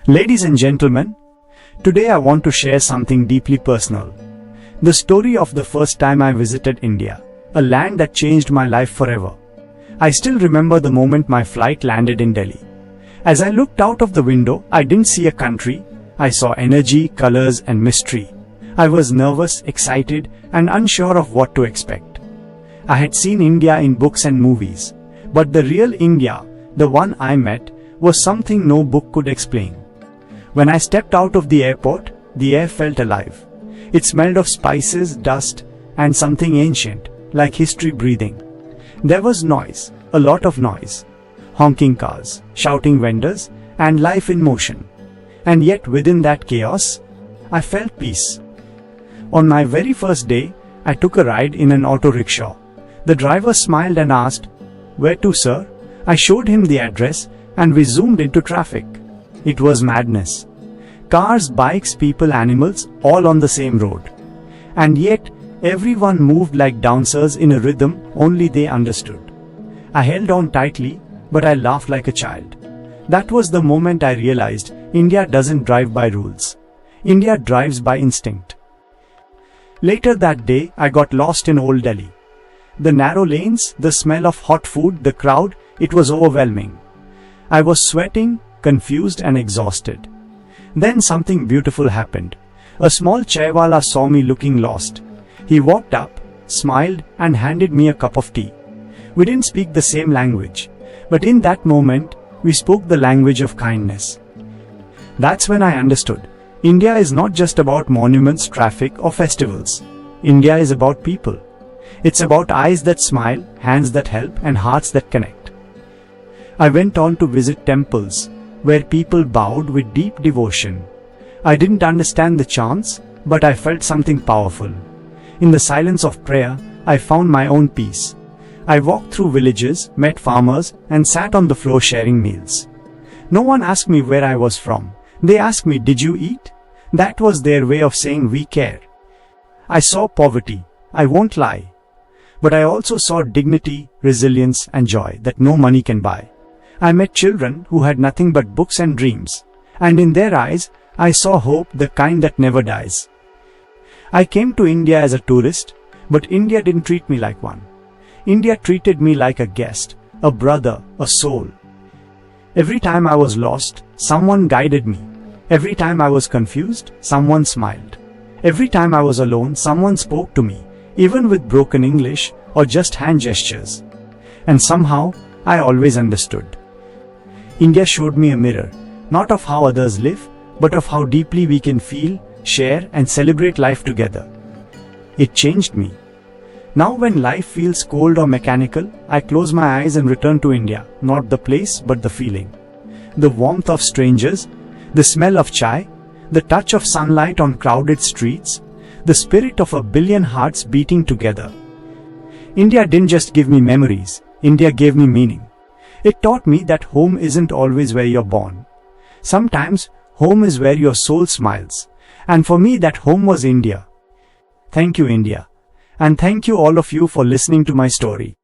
Ladies and gentlemen, today I want to share something deeply personal. The story of the first time I visited India, a land that changed my life forever. I still remember the moment my flight landed in Delhi. As I looked out of the window, I didn't see a country. I saw energy, colors, and mystery. I was nervous, excited, and unsure of what to expect. I had seen India in books and movies, but the real India, the one I met, was something no book could explain. When I stepped out of the airport, the air felt alive. It smelled of spices, dust, and something ancient, like history breathing. There was noise, a lot of noise. Honking cars, shouting vendors, and life in motion. And yet within that chaos, I felt peace. On my very first day, I took a ride in an auto-rickshaw. The driver smiled and asked, "Where to, sir?" I showed him the address, and we zoomed into traffic. It was madness. Cars, bikes, people, animals, all on the same road. And yet, everyone moved like dancers in a rhythm only they understood. I held on tightly, but I laughed like a child. That was the moment I realized India doesn't drive by rules. India drives by instinct. Later that day, I got lost in Old Delhi. The narrow lanes, the smell of hot food, the crowd, it was overwhelming. I was sweating, confused and exhausted. Then something beautiful happened. A small chaiwala saw me looking lost. He walked up, smiled, and handed me a cup of tea. We didn't speak the same language, but in that moment, we spoke the language of kindness. That's when I understood. India is not just about monuments, traffic, or festivals. India is about people. It's about eyes that smile, hands that help, and hearts that connect. I went on to visit temples, where people bowed with deep devotion. I didn't understand the chants, but I felt something powerful. In the silence of prayer, I found my own peace. I walked through villages, met farmers, and sat on the floor sharing meals. No one asked me where I was from. They asked me, "Did you eat?" That was their way of saying we care. I saw poverty, I won't lie. But I also saw dignity, resilience, and joy that no money can buy. I met children who had nothing but books and dreams. And in their eyes, I saw hope, the kind that never dies. I came to India as a tourist, but India didn't treat me like one. India treated me like a guest, a brother, a soul. Every time I was lost, someone guided me. Every time I was confused, someone smiled. Every time I was alone, someone spoke to me, even with broken English or just hand gestures. And somehow, I always understood. India showed me a mirror, not of how others live, but of how deeply we can feel, share, and celebrate life together. It changed me. Now when life feels cold or mechanical, I close my eyes and return to India, not the place, but the feeling. The warmth of strangers, the smell of chai, the touch of sunlight on crowded streets, the spirit of a billion hearts beating together. India didn't just give me memories, India gave me meaning. It taught me that home isn't always where you're born. Sometimes, home is where your soul smiles. And for me, that home was India. Thank you, India. And thank you all of you for listening to my story.